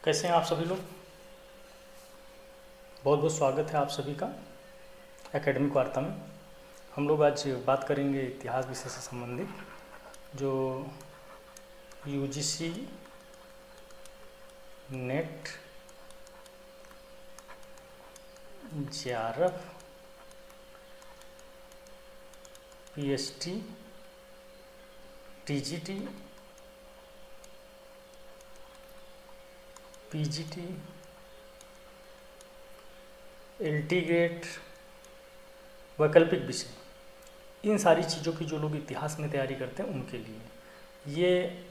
कैसे हैं आप सभी लोग। बहुत बहुत स्वागत है आप सभी का एकेडमिक वार्ता में। हम लोग आज बात करेंगे इतिहास विषय से संबंधित जो UGC NET JRF PhD TGT PGT LT grade वैकल्पिक विषय, इन सारी चीज़ों की जो लोग इतिहास में तैयारी करते हैं उनके लिए ये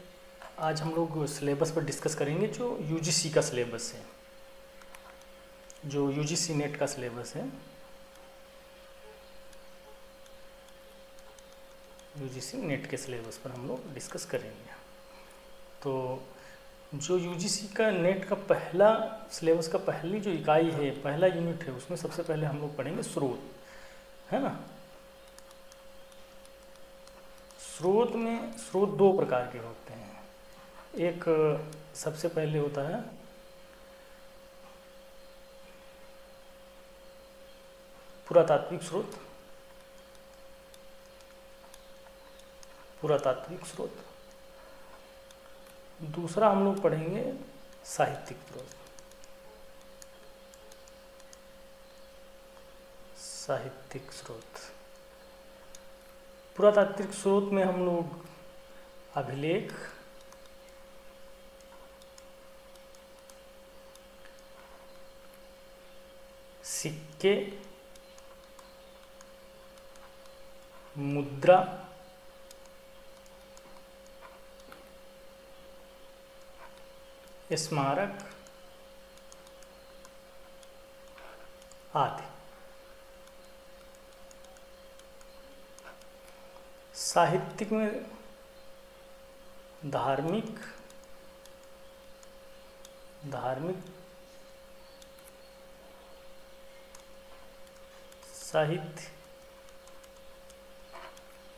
आज हम लोग सिलेबस पर डिस्कस करेंगे। जो यूजीसी का सिलेबस है, जो यूजीसी नेट का सिलेबस है, यूजीसी नेट के सिलेबस पर हम लोग डिस्कस करेंगे। तो जो यूजीसी का नेट का पहला सिलेबस का पहली जो इकाई है, पहला यूनिट है, उसमें सबसे पहले हम लोग पढ़ेंगे स्रोत, है ना। स्रोत दो प्रकार के होते हैं। एक सबसे पहले होता है पुरातात्विक स्रोत, पुरातात्विक स्रोत। दूसरा हम लोग पढ़ेंगे साहित्यिक स्रोत, साहित्यिक स्रोत। पुरातात्विक स्रोत में हम लोग अभिलेख, सिक्के, मुद्रा, स्मारक आदि। साहित्यिक में धार्मिक साहित्य,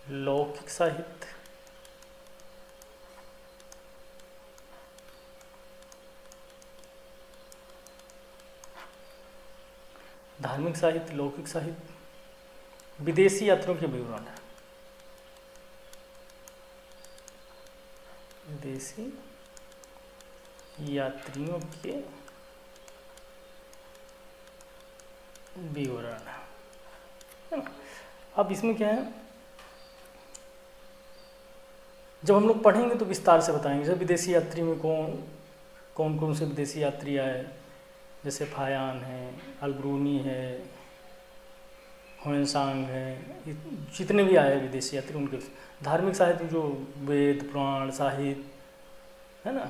लौकिक साहित्य, धार्मिक साहित्य, लौकिक साहित्य, विदेशी यात्रियों के विवरण है, विदेशी यात्रियों के विवरण है ना। अब इसमें क्या है, जब हम लोग पढ़ेंगे तो विस्तार से बताएंगे। जैसे विदेशी यात्री में कौन कौन से विदेशी यात्री आए, जैसे फायान है, अलब्रूनी है, हुएनसांग है, जितने भी आए विदेशी यात्री उनके। धार्मिक साहित्य जो वेद पुराण साहित्य है ना।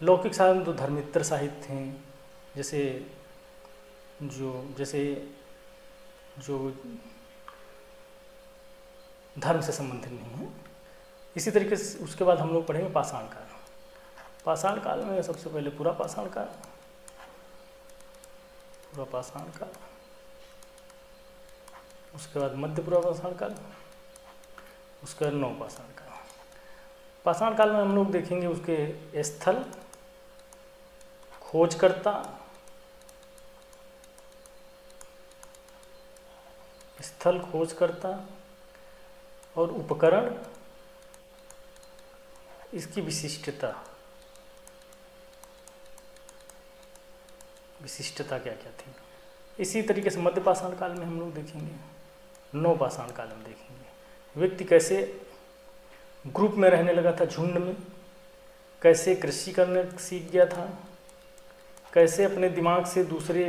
लौकिक साहित्य तो धर्मेतर साहित्य हैं, जैसे जो धर्म से संबंधित नहीं है। इसी तरीके से उसके बाद हम लोग पढ़ेंगे पाषाण काल। पाषाण काल में सबसे पहले पूरा पाषाण काल, पूरा पाषाण काल, उसके बाद मध्य पूर्व पाषाण काल, उसके बाद नव पाषाण काल। पाषाण काल में हम लोग देखेंगे उसके स्थल, खोजकर्ता, स्थल खोजकर्ता और उपकरण, इसकी विशिष्टता क्या क्या थी। इसी तरीके से मध्य पाषाण काल में हम लोग देखेंगे, नव पाषाण काल में देखेंगे व्यक्ति कैसे ग्रुप में रहने लगा था, झुंड में, कैसे कृषि करने सीख गया था, कैसे अपने दिमाग से दूसरे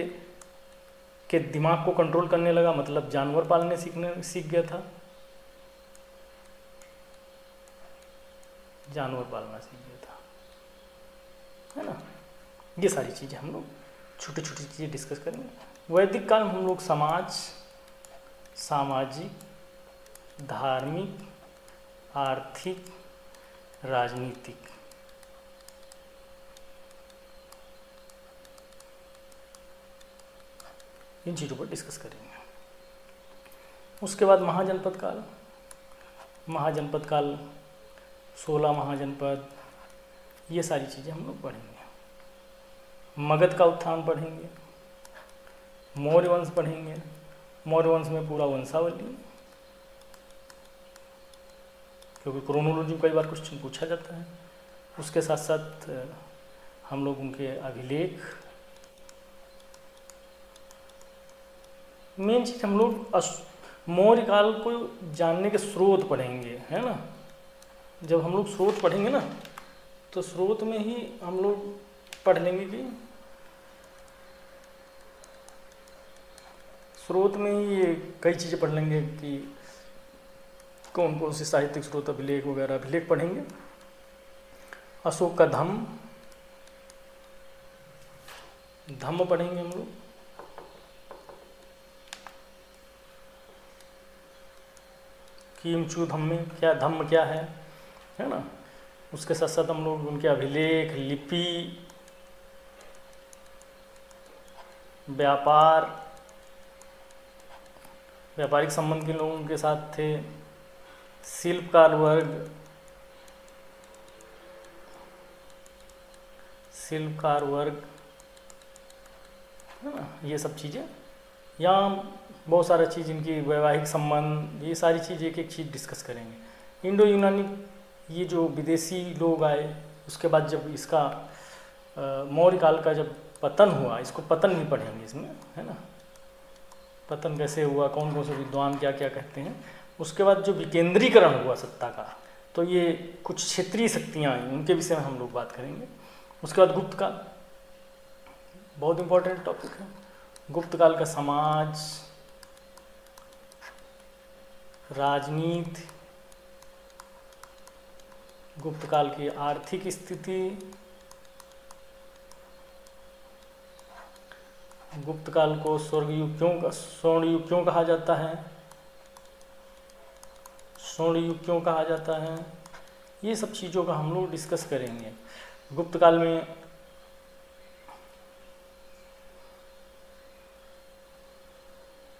के दिमाग को कंट्रोल करने लगा, मतलब जानवर पालने सीख गया था, जानवर पालना सीख गया था, है ना। ये सारी चीज़ें हम लोग छोटी छोटी चीज़ें डिस्कस करेंगे। वैदिक काल में हम लोग समाज, सामाजिक, धार्मिक, आर्थिक, राजनीतिक, इन चीज़ों पर डिस्कस करेंगे। उसके बाद महाजनपद काल, 16 महाजनपद, ये सारी चीज़ें हम लोग पढ़ेंगे। मगध का उत्थान पढ़ेंगे, मौर्य वंश पढ़ेंगे, मौर्य वंश में पूरा वंशावली, क्योंकि क्रोनोलॉजी में कई बार क्वेश्चन पूछा जाता है। उसके साथ साथ हम लोग उनके अभिलेख, मेन चीज़ हम लोग मौर्य काल को जानने के स्रोत पढ़ेंगे, है ना। जब हम लोग स्रोत पढ़ेंगे ना, तो स्रोत में ही हम लोग पढ़ लेंगे कि स्रोत में ही ये कई चीज़ें पढ़ लेंगे कि कौन कौन से साहित्यिक स्रोत, अभिलेख वगैरह, अभिलेख पढ़ेंगे। अशोक का धम्म पढ़ेंगे हम लोग, किमचू धम्म क्या है ना। उसके साथ साथ हम लोग उनके अभिलेख, लिपि, व्यापारिक संबंध के लोग उनके साथ थे, शिल्पकार वर्ग, है ना। ये सब चीज़ें, यहाँ बहुत सारा चीज़, इनकी वैवाहिक संबंध, ये सारी चीज़ एक एक चीज़ डिस्कस करेंगे। इंडो यूनानी, ये जो विदेशी लोग आए, उसके बाद जब इसका मौर्य काल का जब पतन हुआ, इसको पतन भी पढ़ेंगे इसमें, है ना। पतन कैसे हुआ, कौन कौन से विद्वान क्या क्या कहते हैं। उसके बाद जो विकेंद्रीकरण हुआ सत्ता का, तो ये कुछ क्षेत्रीय शक्तियाँ आई, उनके विषय में हम लोग बात करेंगे। उसके बाद गुप्त काल, बहुत इम्पोर्टेंट टॉपिक है। गुप्त काल का समाज, राजनीति, गुप्त काल की आर्थिक स्थिति, गुप्त काल को स्वर्ण युग क्यों कहा जाता है, स्वर्ण युग क्यों कहा जाता है, ये सब चीज़ों का हम लोग डिस्कस करेंगे। गुप्त काल में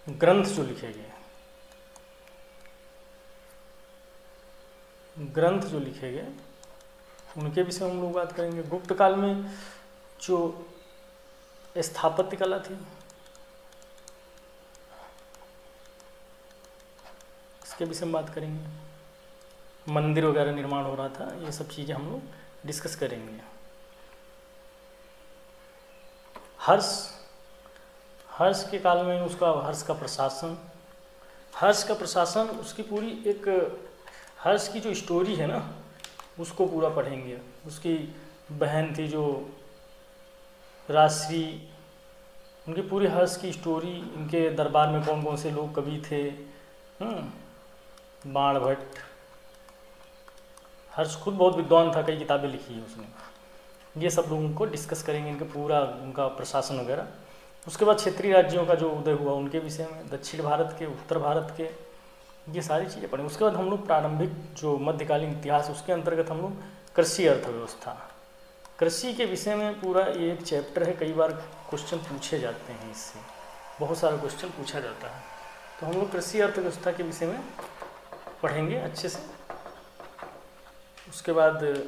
ग्रंथ जो लिखे गए, उनके विषय में हम लोग बात करेंगे। गुप्त काल में जो स्थापत्य कला थी, इसके विषय में बात करेंगे। मंदिर वगैरह निर्माण हो रहा था, ये सब चीज़ें हम लोग डिस्कस करेंगे। हर्ष के काल में उसका हर्ष का प्रशासन, उसकी पूरी एक हर्ष की जो स्टोरी है ना, उसको पूरा पढ़ेंगे। उसकी बहन थी जो राजश्री, उनकी पूरी हर्ष की स्टोरी, इनके दरबार में कौन कौन से लोग कवि थे, बाणभट्ट। हर्ष खुद बहुत विद्वान था, कई किताबें लिखी है उसने। ये सब लोगों को डिस्कस करेंगे, इनके पूरा उनका प्रशासन वगैरह। उसके बाद क्षेत्रीय राज्यों का जो उदय हुआ, उनके विषय में, दक्षिण भारत के, उत्तर भारत के, ये सारी चीज़ें पढ़ेंगे। उसके बाद हम लोग प्रारंभिक जो मध्यकालीन इतिहास, उसके अंतर्गत हम लोग कृषि अर्थव्यवस्था, कृषि के विषय में पूरा ये एक चैप्टर है। कई बार क्वेश्चन पूछे जाते हैं, इससे बहुत सारा क्वेश्चन पूछा जाता है। तो हम लोग कृषि अर्थव्यवस्था के विषय में पढ़ेंगे अच्छे से। उसके बाद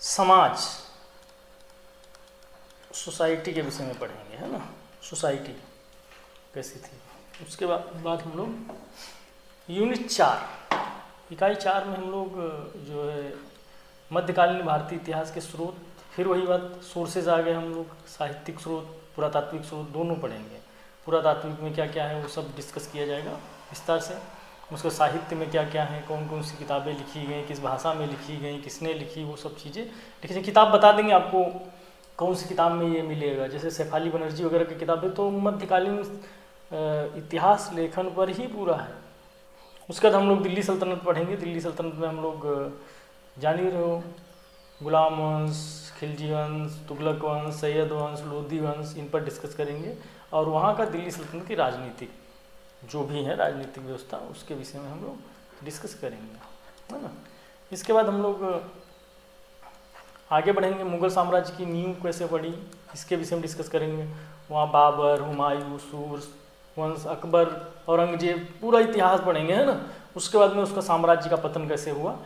समाज, सोसाइटी के विषय में पढ़ेंगे, है ना, सोसाइटी कैसी थी। उसके बाद हम लोग यूनिट 4, इकाई 4 में हम लोग जो है मध्यकालीन भारतीय इतिहास के स्रोत, फिर वही बात, सोर्सेज आ गए, हम लोग साहित्यिक स्रोत, पुरातात्विक स्रोत दोनों पढ़ेंगे। पुरातात्विक में क्या क्या है वो सब डिस्कस किया जाएगा विस्तार से। उसके साहित्य में क्या क्या है, कौन कौन सी किताबें लिखी गई, किस भाषा में लिखी गई, किसने लिखी, वो सब चीज़ें लिखी। किताब बता देंगे आपको कौन सी किताब में ये मिलेगा। जैसे शेफाली बनर्जी वगैरह की किताबें तो मध्यकालीन इतिहास लेखन पर ही पूरा है। उसके बाद हम लोग दिल्ली सल्तनत पढ़ेंगे। दिल्ली सल्तनत में हम लोग जान ही रहे हो, गुलाम वंश, खिलजी वंश, तुगलक वंश, सैयद वंश, लोधी वंश, इन पर डिस्कस करेंगे। और वहाँ का दिल्ली सल्तनत की राजनीतिक जो भी है राजनीतिक व्यवस्था, उसके विषय में हम लोग डिस्कस करेंगे, है ना। इसके बाद हम लोग आगे बढ़ेंगे। मुग़ल साम्राज्य की नींव कैसे पड़ी, इसके विषय में डिस्कस करेंगे। वहाँ बाबर, हुमायूं, सूर्य वंश, अकबर, औरंगजेब, पूरा इतिहास पढ़ेंगे, है ना। उसके बाद में उसका साम्राज्य का पतन कैसे हुआ,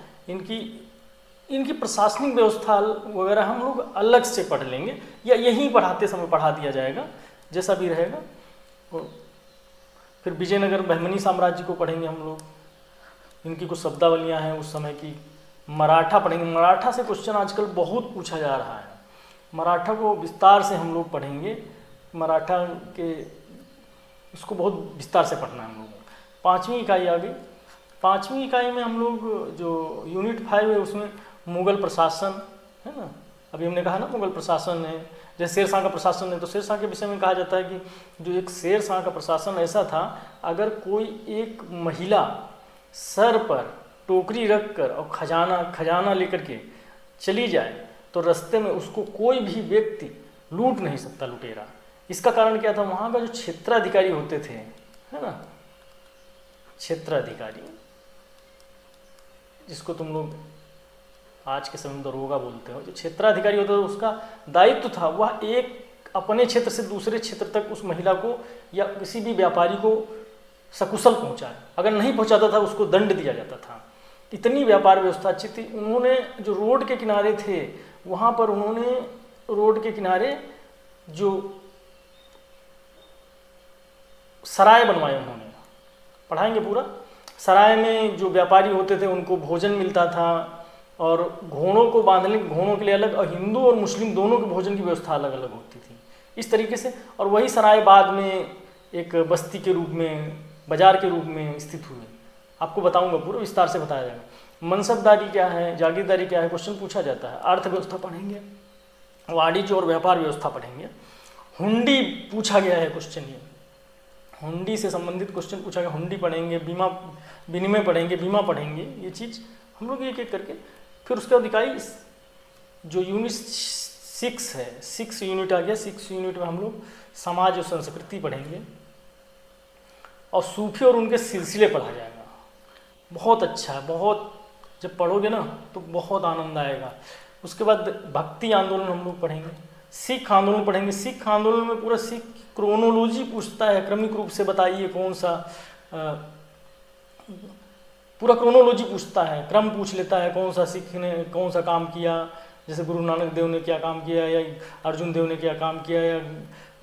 इनकी प्रशासनिक व्यवस्था वगैरह हम लोग अलग से पढ़ लेंगे, या यहीं पढ़ाते समय पढ़ा दिया जाएगा, जैसा भी रहेगा। और फिर विजयनगर बहमनी साम्राज्य को पढ़ेंगे हम लोग, इनकी कुछ शब्दावलियाँ हैं उस समय की। मराठा पढ़ेंगे, मराठा से क्वेश्चन आजकल बहुत पूछा जा रहा है, मराठा को विस्तार से हम लोग पढ़ेंगे। मराठा के इसको बहुत विस्तार से पढ़ना है हम लोगों को। 5वीं इकाई आ गई। 5वीं इकाई में हम लोग जो यूनिट 5 है उसमें मुग़ल प्रशासन है ना, अभी हमने कहा ना मुग़ल प्रशासन है, जैसे शेर शाह का प्रशासन है, तो शेर शाह के विषय में कहा जाता है कि जो एक शेर शाह का प्रशासन ऐसा था, अगर कोई एक महिला सर पर टोकरी रख कर और खजाना लेकर के चली जाए तो रास्ते में उसको कोई भी व्यक्ति लूट नहीं सकता, लुटेरा। इसका कारण क्या था, वहाँ का जो क्षेत्राधिकारी होते थे है ना, क्षेत्राधिकारी जिसको तुम लोग आज के समय में दरोगा बोलते हो, जो क्षेत्राधिकारी होता था उसका दायित्व था वह एक अपने क्षेत्र से दूसरे क्षेत्र तक उस महिला को या किसी भी व्यापारी को सकुशल पहुंचाए, अगर नहीं पहुंचाता था उसको दंड दिया जाता था। इतनी व्यापार व्यवस्था अच्छी थी। उन्होंने जो रोड के किनारे थे वहाँ पर उन्होंने रोड के किनारे जो सराय बनवाए, उन्होंने पढ़ाएंगे पूरा। सराय में जो व्यापारी होते थे उनको भोजन मिलता था, और घोड़ों को बांधने, घोड़ों के लिए अलग, और हिंदू और मुस्लिम दोनों के भोजन की व्यवस्था अलग अलग होती थी इस तरीके से। और वही सराय बाद में एक बस्ती के रूप में, बाजार के रूप में स्थित हुए। आपको बताऊंगा, पूरा विस्तार से बताया जाएगा। मनसबदारी क्या है, जागीरदारी क्या है, क्वेश्चन पूछा जाता है। अर्थव्यवस्था पढ़ेंगे, वाणिज्य और व्यापार व्यवस्था पढ़ेंगे। हुंडी पूछा गया है क्वेश्चन, ये हुंडी से संबंधित क्वेश्चन पूछा गया, हुंडी पढ़ेंगे। बीमा विनिमय पढ़ेंगे, बीमा पढ़ेंगे, ये चीज़ हम लोग एक एक करके। फिर उसके बाद इकाई जो यूनिट 6 है, 6 यूनिट आ गया। 6 यूनिट में हम लोग समाज और संस्कृति पढ़ेंगे, और सूफी और उनके सिलसिले पढ़ा जाएगा। बहुत अच्छा है, बहुत जब पढ़ोगे ना तो बहुत आनंद आएगा। उसके बाद भक्ति आंदोलन हम लोग पढ़ेंगे, सिख आंदोलन पढ़ेंगे। सिख आंदोलन में पूरा सिख क्रोनोलॉजी पूछता है, क्रमिक रूप से बताइए कौन सा, पूरा क्रोनोलॉजी पूछता है, क्रम पूछ लेता है, कौन सा सिख ने कौन सा काम किया, जैसे गुरु नानक देव ने क्या काम किया, या अर्जुन देव ने क्या काम किया, या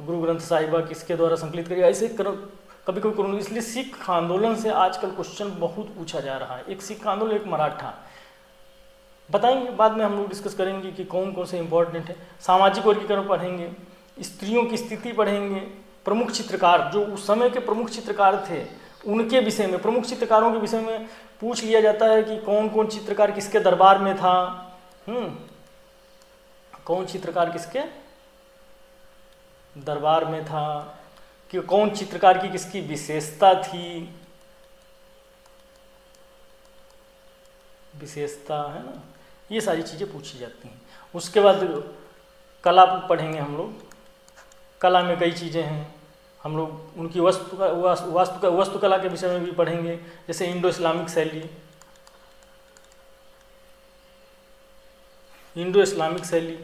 गुरु ग्रंथ साहिबा किसके द्वारा संकलित किया, ऐसे कभी कभी क्रोनोलॉजी। इसलिए सिख आंदोलन से आजकल क्वेश्चन बहुत पूछा जा रहा है। एक सिख आंदोलन, एक मराठा, बताएंगे बाद में हम लोग डिस्कस करेंगे कि कौन कौन से इंपॉर्टेंट है। सामाजिक वर्गीकरण पढ़ेंगे, स्त्रियों की स्थिति पढ़ेंगे, प्रमुख चित्रकार जो उस समय के प्रमुख चित्रकार थे उनके विषय में, प्रमुख चित्रकारों के विषय में पूछ लिया जाता है कि कौन कौन चित्रकार किसके दरबार में था, कौन चित्रकार किसके दरबार में था, कि कौन चित्रकार की किसकी विशेषता थी, विशेषता है ना, ये सारी चीज़ें पूछी जाती हैं। उसके बाद कला पढ़ेंगे हम लोग। कला में कई चीज़ें हैं, हम लोग उनकी वास्तुकला के विषय में भी पढ़ेंगे, जैसे इंडो इस्लामिक शैली, इंडो इस्लामिक शैली,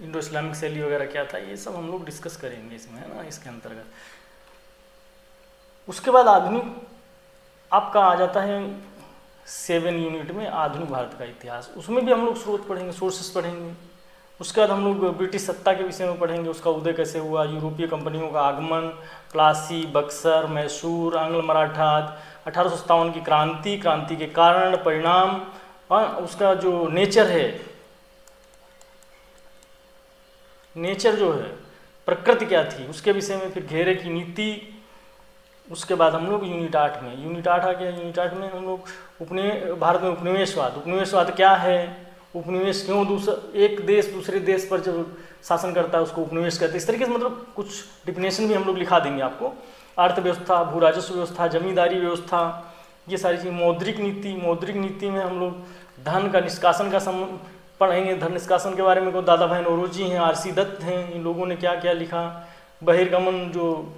इंडो इस्लामिक शैली वगैरह क्या था, ये सब हम लोग डिस्कस करेंगे इसमें, है ना, इसके अंतर्गत। उसके बाद आधुनिक आपका आ जाता है 7 यूनिट में आधुनिक भारत का इतिहास। उसमें भी हम लोग स्रोत पढ़ेंगे, सोर्सेस पढ़ेंगे। उसके बाद हम लोग ब्रिटिश सत्ता के विषय में पढ़ेंगे, उसका उदय कैसे हुआ, यूरोपीय कंपनियों का आगमन, प्लासी, बक्सर, मैसूर, आंग्ल मराठा, 1857 की क्रांति, क्रांति के कारण, परिणाम, उसका जो नेचर है, नेचर जो है, प्रकृति क्या थी उसके विषय में, फिर घेरे की नीति। उसके बाद हम लोग यूनिट 8 में, यूनिट 8 आ गया। यूनिट 8 में हम लोग भारत में उपनिवेशवाद, उपनिवेशवाद क्या है, उपनिवेश क्यों एक देश दूसरे देश पर जब शासन करता है उसको उपनिवेश कहते हैं। इस तरीके से मतलब कुछ डिफिनेशन भी हम लोग लिखा देंगे आपको। अर्थव्यवस्था, भू राजस्व व्यवस्था, जमींदारी व्यवस्था, ये सारी चीज़। मौद्रिक नीति, मौद्रिक नीति में हम लोग धन का निष्कासन का पढ़ेंगे। धन निष्कासन के बारे में को दादा भाई नौरोजी हैं, आरसी दत्त हैं, इन लोगों ने क्या क्या लिखा। बहिर्गमन, जो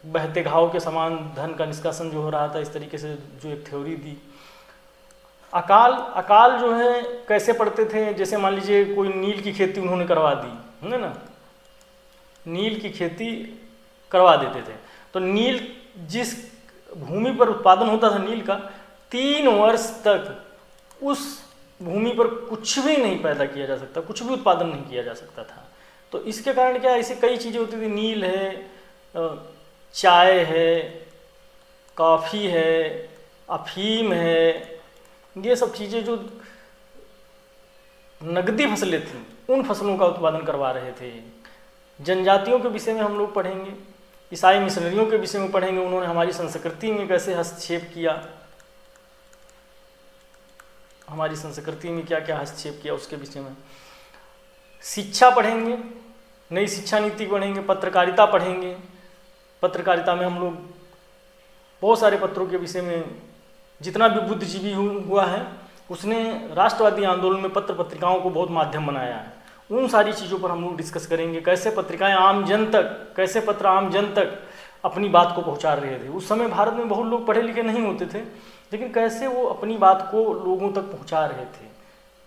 बहते घाव के समान धन का निष्कासन जो हो रहा था, इस तरीके से जो एक थ्योरी दी। अकाल, अकाल जो है कैसे पढ़ते थे, जैसे मान लीजिए कोई नील की खेती उन्होंने करवा दी, है ना, नील की खेती करवा देते थे, तो नील जिस भूमि पर उत्पादन होता था नील का, 3 वर्ष तक उस भूमि पर कुछ भी नहीं पैदा किया जा सकता, कुछ भी उत्पादन नहीं किया जा सकता था। तो इसके कारण क्या, ऐसी कई चीज़ें होती थी, नील है, चाय है, कॉफ़ी है, अफीम है, ये सब चीज़ें जो नगदी फसलें थीं, उन फसलों का उत्पादन करवा रहे थे। जनजातियों के विषय में हम लोग पढ़ेंगे, ईसाई मिशनरियों के विषय में पढ़ेंगे, उन्होंने हमारी संस्कृति में कैसे हस्तक्षेप किया, हमारी संस्कृति में क्या क्या हस्तक्षेप किया उसके विषय में। शिक्षा पढ़ेंगे, नई शिक्षा नीति पढ़ेंगे, पत्रकारिता पढ़ेंगे। पत्रकारिता में हम लोग बहुत सारे पत्रों के विषय में, जितना भी बुद्धिजीवी हुआ है उसने राष्ट्रवादी आंदोलन में पत्र पत्रिकाओं को बहुत माध्यम बनाया है। उन सारी चीज़ों पर हम लोग डिस्कस करेंगे, कैसे पत्रिकाएं आम जन तक, कैसे पत्र आम जन तक अपनी बात को पहुंचा रहे थे। उस समय भारत में बहुत लोग पढ़े लिखे नहीं होते थे, लेकिन कैसे वो अपनी बात को लोगों तक पहुंचा रहे थे,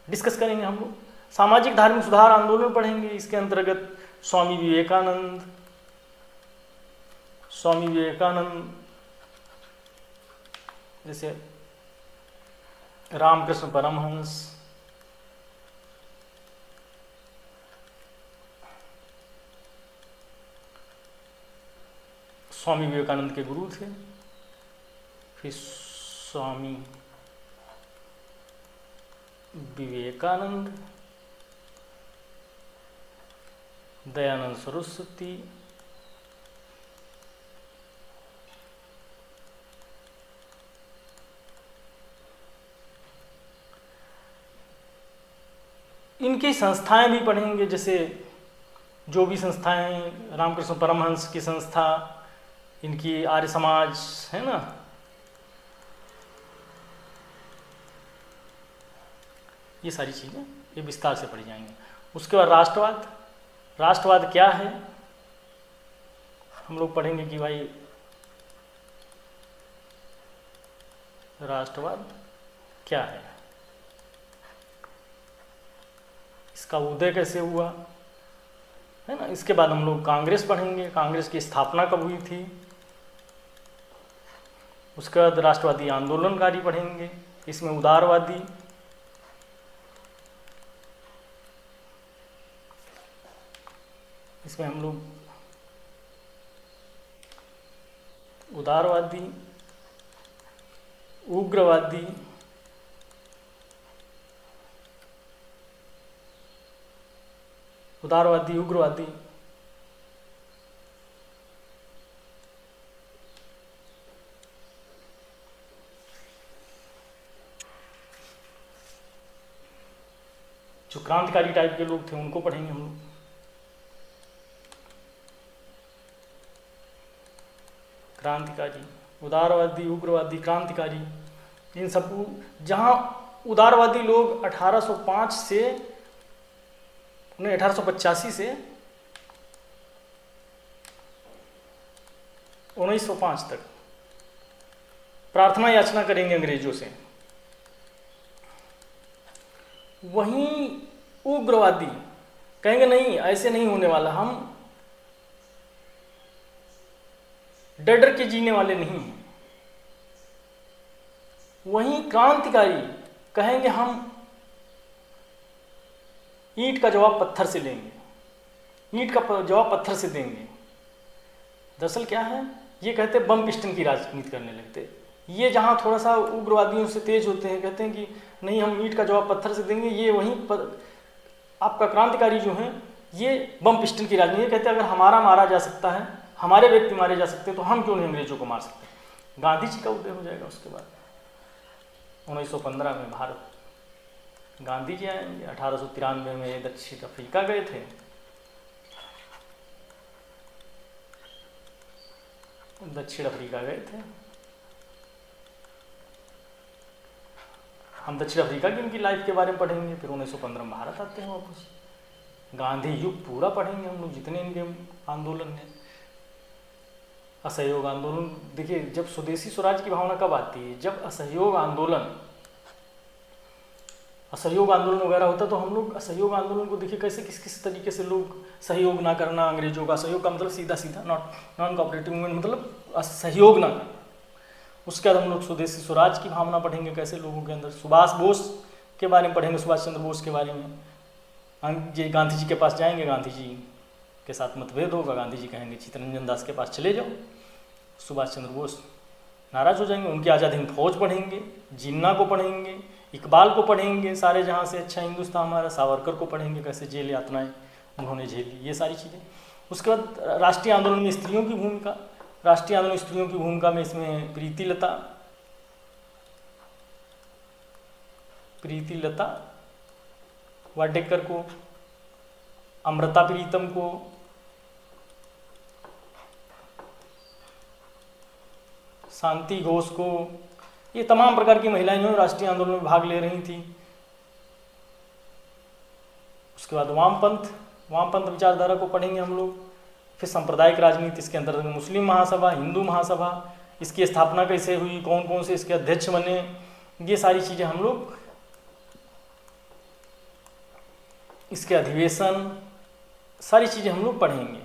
डिस्कस करेंगे हम लोग। सामाजिक धार्मिक सुधार आंदोलन पढ़ेंगे, इसके अंतर्गत स्वामी विवेकानंद जैसे रामकृष्ण परमहंस, स्वामी विवेकानंद के गुरु थे। फिर स्वामी विवेकानंद, दयानंद सरस्वती, इनकी संस्थाएं भी पढ़ेंगे, जैसे जो भी संस्थाएं, रामकृष्ण परमहंस की संस्था, इनकी आर्य समाज है ना, ये सारी चीज़ें ये विस्तार से पढ़ी जाएंगी। उसके बाद राष्ट्रवाद क्या है हम लोग पढ़ेंगे कि भाई राष्ट्रवाद क्या है, इसका उदय कैसे हुआ, है ना। इसके बाद हम लोग कांग्रेस पढ़ेंगे, कांग्रेस की स्थापना कब हुई थी। उसके बाद राष्ट्रवादी आंदोलनकारी पढ़ेंगे, इसमें उदारवादी, इसमें हम लोग उदारवादी, उग्रवादी, उग्रवादी, जो क्रांतिकारी टाइप के लोग थे उनको पढ़ेंगे हम लोग। क्रांतिकारी, उदारवादी, उग्रवादी, क्रांतिकारी, इन सबको, जहाँ उदारवादी लोग 1805 से 1885 से 1905 तक प्रार्थना याचना करेंगे अंग्रेजों से। वहीं उग्रवादी कहेंगे नहीं, ऐसे नहीं होने वाला, हम डर डर के जीने वाले नहीं हैं। वहीं क्रांतिकारी कहेंगे हम ईंट का जवाब पत्थर से लेंगे, ईंट का जवाब पत्थर से देंगे। दरअसल क्या है, ये कहते बम पिस्टन की राजनीति करने लगते। ये जहाँ थोड़ा सा उग्रवादियों से तेज होते हैं, कहते हैं कि नहीं हम ईंट का जवाब पत्थर से देंगे। ये वहीं आपका क्रांतिकारी जो है ये बम पिस्टन की राजनीति कहते हैं, अगर हमारा मारा जा सकता है, हमारे व्यक्ति मारे जा सकते हैं, तो हम क्यों नहीं अंग्रेजों को मार सकते। गांधी जी का उदय हो जाएगा। उसके बाद 1915 में भारत गांधी जी आएंगे। 1893 में दक्षिण अफ्रीका गए थे। दक्षिण अफ्रीका गए थे। हम दक्षिण अफ्रीका की उनकी लाइफ के बारे में पढ़ेंगे। फिर 1915 में भारत आते हैं वापस। गांधी युग पूरा पढ़ेंगे हम लोग, जितने इनके आंदोलन हैं। असहयोग आंदोलन, देखिए जब स्वदेशी स्वराज की भावना कब आती है, जब असहयोग आंदोलन वगैरह होता, तो हम लोग असहयोग आंदोलन को देखिए कैसे किस किस तरीके से लोग सहयोग ना करना अंग्रेजों का। सहयोग का मतलब सीधा सीधा नॉन कोऑपरेटिव मूवमेंट, मतलब सहयोग ना करना। उसके बाद हम लोग स्वदेशी स्वराज की भावना पढ़ेंगे, कैसे लोगों के अंदर, सुभाष बोस के बारे में पढ़ेंगे, सुभाष चंद्र बोस के बारे में। जी गांधी जी के पास जाएंगे, गांधी जी के साथ मतभेद होगा, गांधी जी कहेंगे चित्तरंजन दास के पास चले जाओ, सुभाष चंद्र बोस नाराज हो जाएंगे। उनकी आज़ाद हिंद फौज पढ़ेंगे, जिन्ना को पढ़ेंगे, इकबाल को पढ़ेंगे, सारे जहाँ से अच्छा हिंदुस्तान हमारा, सावरकर को पढ़ेंगे, कैसे जेल यातनाएं उन्होंने झेली, ये सारी चीज़ें। उसके बाद राष्ट्रीय आंदोलन में स्त्रियों की भूमिका, राष्ट्रीय आंदोलन में स्त्रियों की भूमिका में इसमें प्रीति लता वाडेकर को, अमृता प्रीतम को, शांति घोष को, ये तमाम प्रकार की महिलाएं जो राष्ट्रीय आंदोलन में भाग ले रही थी। उसके बाद वामपंथ विचारधारा को पढ़ेंगे हम लोग। फिर सांप्रदायिक राजनीति, इसके अंतर्गत मुस्लिम महासभा, हिंदू महासभा, इसकी स्थापना कैसे हुई, कौन कौन से इसके अध्यक्ष बने, ये सारी चीज़ें हम लोग, इसके अधिवेशन, सारी चीज़ें हम लोग पढ़ेंगे।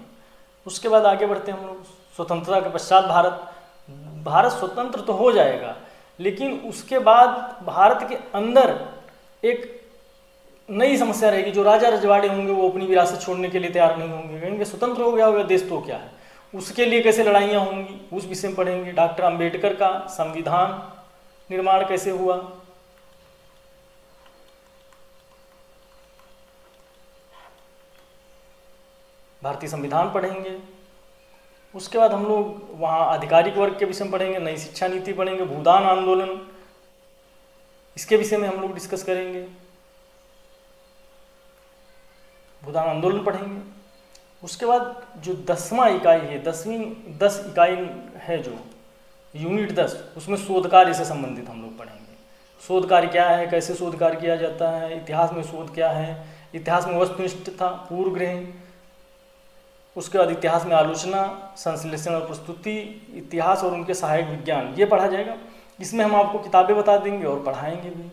उसके बाद आगे बढ़ते हैं हम लोग। स्वतंत्रता के पश्चात भारत स्वतंत्र तो हो जाएगा, लेकिन उसके बाद भारत के अंदर एक नई समस्या रहेगी। जो राजा रजवाड़े होंगे वो अपनी विरासत छोड़ने के लिए तैयार नहीं होंगे, कहेंगे स्वतंत्र हो गया होगा देश तो क्या है, उसके लिए कैसे लड़ाइयाँ होंगी, उस विषय में पढ़ेंगे। डॉक्टर अंबेडकर का संविधान निर्माण कैसे हुआ, भारतीय संविधान पढ़ेंगे। उसके बाद हम लोग वहाँ आधिकारिक वर्ग के विषय में पढ़ेंगे, नई शिक्षा नीति पढ़ेंगे, भूदान आंदोलन, इसके विषय में हम लोग डिस्कस करेंगे, भूदान आंदोलन पढ़ेंगे। उसके बाद जो 10वां इकाई है, 10 इकाई है जो यूनिट 10, उसमें शोध कार्य से संबंधित हम लोग पढ़ेंगे। शोध कार्य क्या है, कैसे शोध कार्य किया जाता है, इतिहास में शोध क्या है, इतिहास में वस्तुनिष्ठता, पूर्वग्रह, उसके बाद इतिहास में आलोचना, संश्लेषण और प्रस्तुति, इतिहास और उनके सहायक विज्ञान, ये पढ़ा जाएगा। इसमें हम आपको किताबें बता देंगे और पढ़ाएंगे भी।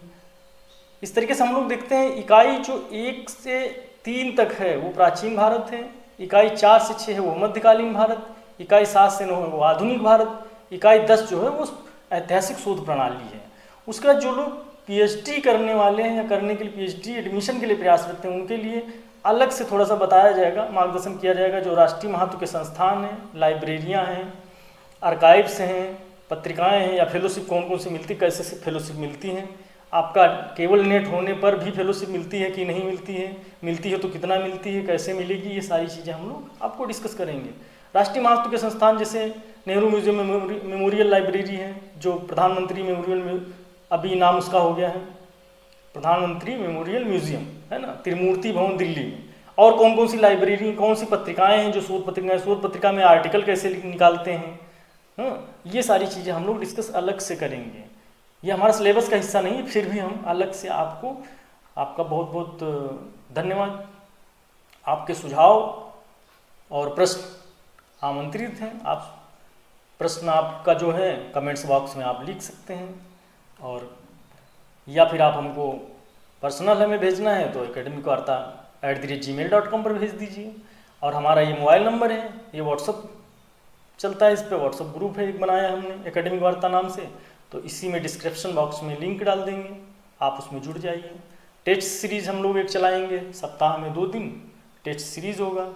इस तरीके से हम लोग देखते हैं इकाई जो 1 से 3 तक है वो प्राचीन भारत है, इकाई 4 से 6 है वो मध्यकालीन भारत, इकाई 7 से 9 है वो आधुनिक भारत, इकाई 10 जो है वो ऐतिहासिक शोध प्रणाली है। उसके बाद जो लोग पीएचडी करने वाले हैं या करने के लिए पीएचडी एडमिशन के लिए प्रयासरत हैं, उनके लिए अलग से थोड़ा सा बताया जाएगा, मार्गदर्शन किया जाएगा। जो राष्ट्रीय महत्व के संस्थान हैं, लाइब्रेरियां हैं, आर्काइव्स हैं, पत्रिकाएं हैं, या फेलोशिप कौन कौन सी मिलती, कैसे से फेलोशिप मिलती हैं, आपका केबल नेट होने पर भी फेलोशिप मिलती है कि नहीं मिलती है तो कितना मिलती है, कैसे मिलेगी, ये सारी चीज़ें हम लोग आपको डिस्कस करेंगे। राष्ट्रीय महत्व के संस्थान जैसे नेहरू म्यूजियम मेमोरियल लाइब्रेरी है, जो प्रधानमंत्री मेमोरियल, अभी नाम उसका हो गया है प्रधानमंत्री मेमोरियल म्यूजियम, है ना, त्रिमूर्ति भवन दिल्ली में। और कौन कौन सी लाइब्रेरी, कौन सी पत्रिकाएं हैं जो शोध पत्रिका में आर्टिकल कैसे निकालते हैं, ये सारी चीज़ें हम लोग डिस्कस अलग से करेंगे। ये हमारा सिलेबस का हिस्सा नहीं है, फिर भी हम अलग से आपका बहुत बहुत धन्यवाद। आपके सुझाव और प्रश्न आमंत्रित हैं। आप प्रश्न आपका जो है कमेंट्स बॉक्स में आप लिख सकते हैं, और या फिर आप हमको पर्सनल हमें भेजना है तो academicvarta@gmail.com पर भेज दीजिए। और हमारा ये मोबाइल नंबर है, ये व्हाट्सअप चलता है, इस पर व्हाट्सअप ग्रुप है एक बनाया हमने एकेडमिक वार्ता नाम से, तो इसी में डिस्क्रिप्शन बॉक्स में लिंक डाल देंगे, आप उसमें जुड़ जाइए। टेस्ट सीरीज़ हम लोग एक चलाएंगे, सप्ताह में 2 दिन टेस्ट सीरीज़ होगा।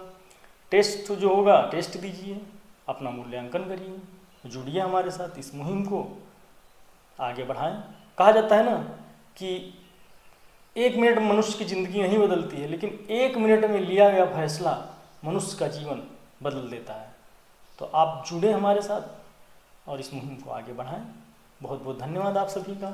टेस्ट जो होगा टेस्ट दीजिए, अपना मूल्यांकन करिए, जुड़िए हमारे साथ, इस मुहिम को आगे बढ़ाएं। कहा जाता है ना कि 1 मिनट मनुष्य की ज़िंदगी नहीं बदलती है, लेकिन 1 मिनट में लिया गया फैसला मनुष्य का जीवन बदल देता है। तो आप जुड़े हमारे साथ और इस मुहिम को आगे बढ़ाएं। बहुत बहुत धन्यवाद आप सभी का।